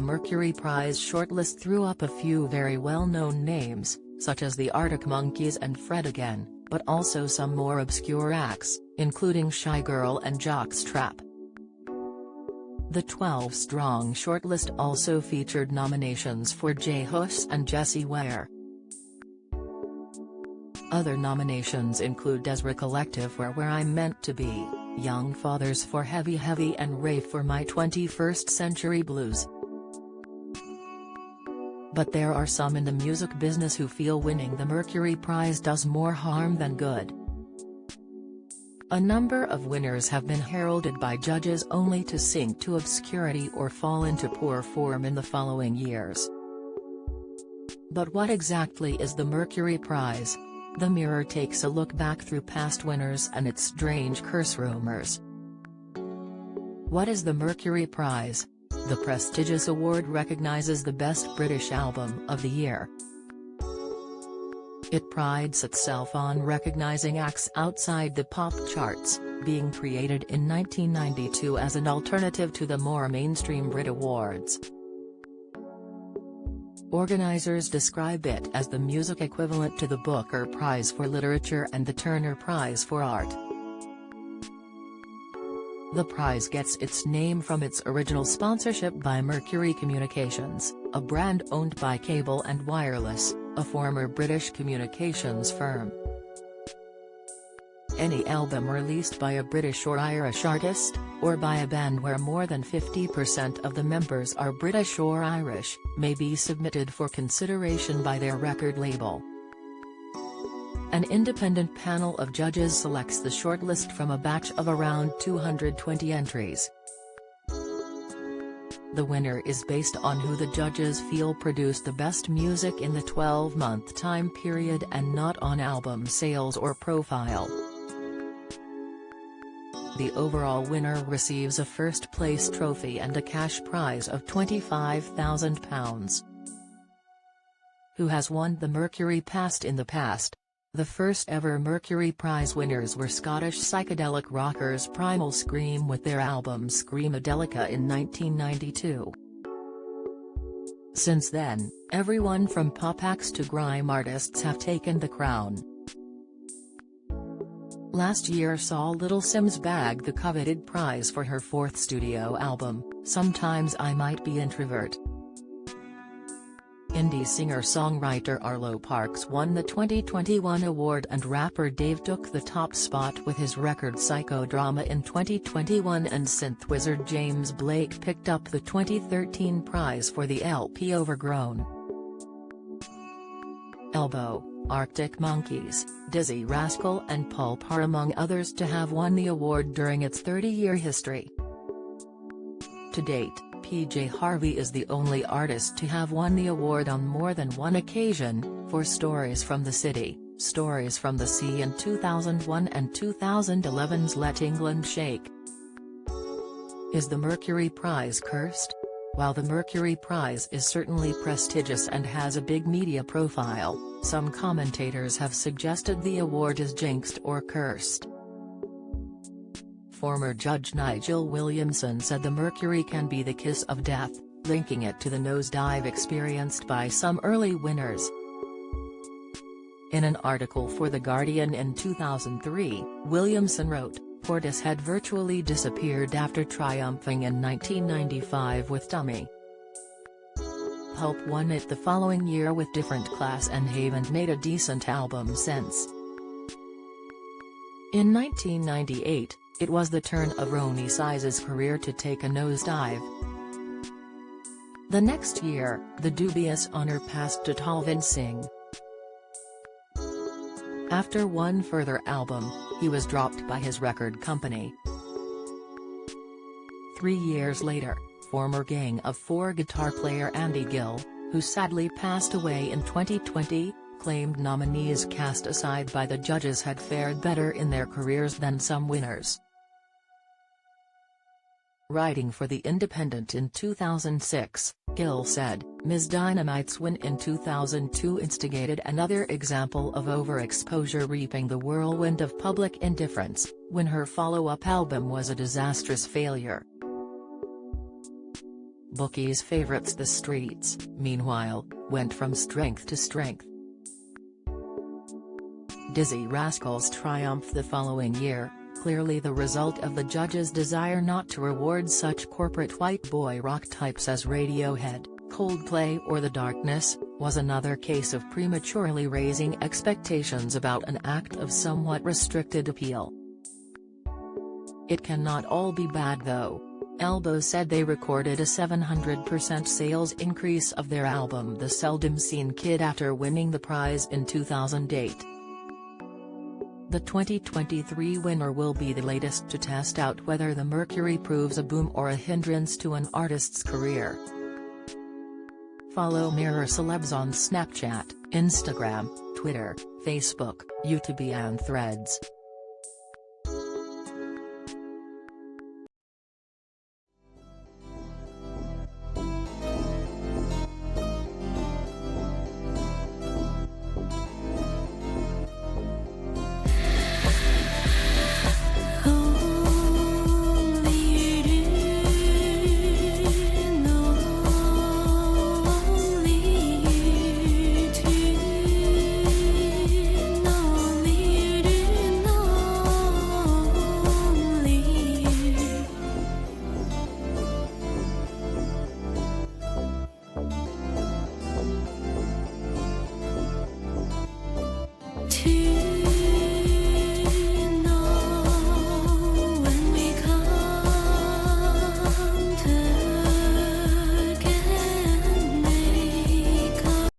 the Mercury Prize shortlist threw up a few very well-known names, such as the Arctic Monkeys and Fred Again, but also some more obscure acts, including Shy Girl and Jockstrap. The 12-strong shortlist also featured nominations for Jay Huss and Jessie Ware. Other nominations include Desra Collective for Where I'm Meant to Be, Young Fathers for Heavy Heavy and Rafe for My 21st Century Blues. But there are some in the music business who feel winning the Mercury Prize does more harm than good. A number of winners have been heralded by judges only to sink to obscurity or fall into poor form in the following years. But what exactly is the Mercury Prize? The Mirror takes a look back through past winners and its strange curse rumors. What is the Mercury Prize? The prestigious award recognizes the best British album of the year. It prides itself on recognizing acts outside the pop charts, being created in 1992 as an alternative to the more mainstream Brit Awards. Organizers describe it as the music equivalent to the Booker Prize for Literature and the Turner Prize for Art. The prize gets its name from its original sponsorship by Mercury Communications, a brand owned by Cable and Wireless, a former British communications firm. Any album released by a British or Irish artist, or by a band where more than 50% of the members are British or Irish, may be submitted for consideration by their record label. An independent panel of judges selects the shortlist from a batch of around 220 entries. The winner is based on who the judges feel produced the best music in the 12-month time period and not on album sales or profile. The overall winner receives a first-place trophy and a cash prize of £25,000. Who has won the Mercury Past in the past? The first ever Mercury Prize winners were Scottish psychedelic rockers Primal Scream with their album Screamadelica in 1992. Since then, everyone from pop acts to grime artists have taken the crown. Last year saw Little Sims bag the coveted prize for her fourth studio album, Sometimes I Might Be Introvert. Indie singer-songwriter Arlo Parks won the 2021 award and rapper Dave took the top spot with his record Psychodrama in 2021 and synth wizard James Blake picked up the 2013 prize for the LP Overgrown. Elbow, Arctic Monkeys, Dizzy Rascal and Pulp are among others to have won the award during its 30-year history. To date, PJ Harvey is the only artist to have won the award on more than one occasion, for Stories from the City, Stories from the Sea in 2001 and 2011's Let England Shake. Is the Mercury Prize cursed? While the Mercury Prize is certainly prestigious and has a big media profile, some commentators have suggested the award is jinxed or cursed. Former Judge Nigel Williamson said the Mercury can be the kiss of death, linking it to the nosedive experienced by some early winners. In an article for The Guardian in 2003, Williamson wrote, Portis had virtually disappeared after triumphing in 1995 with Dummy. Pulp won it the following year with Different Class and haven't made a decent album since. In 1998, it was the turn of Ronnie Size's career to take a nosedive. The next year, the dubious honor passed to Talvin Singh. After one further album, he was dropped by his record company. 3 years later, former Gang of Four guitar player Andy Gill, who sadly passed away in 2020, claimed nominees cast aside by the judges had fared better in their careers than some winners. Writing for The Independent in 2006, Gill said, Ms. Dynamite's win in 2002 instigated another example of overexposure reaping the whirlwind of public indifference, when her follow-up album was a disastrous failure. Bookies favorites the streets, meanwhile, went from strength to strength. Dizzy Rascals triumphed the following year, clearly the result of the judges' desire not to reward such corporate white boy rock types as Radiohead, Coldplay or The Darkness, was another case of prematurely raising expectations about an act of somewhat restricted appeal. It cannot all be bad though. Elbow said they recorded a 700% sales increase of their album The Seldom Seen Kid after winning the prize in 2008. The 2023 winner will be the latest to test out whether the Mercury proves a boom or a hindrance to an artist's career. Follow Mirror Celebs on Snapchat, Instagram, Twitter, Facebook, YouTube and Threads.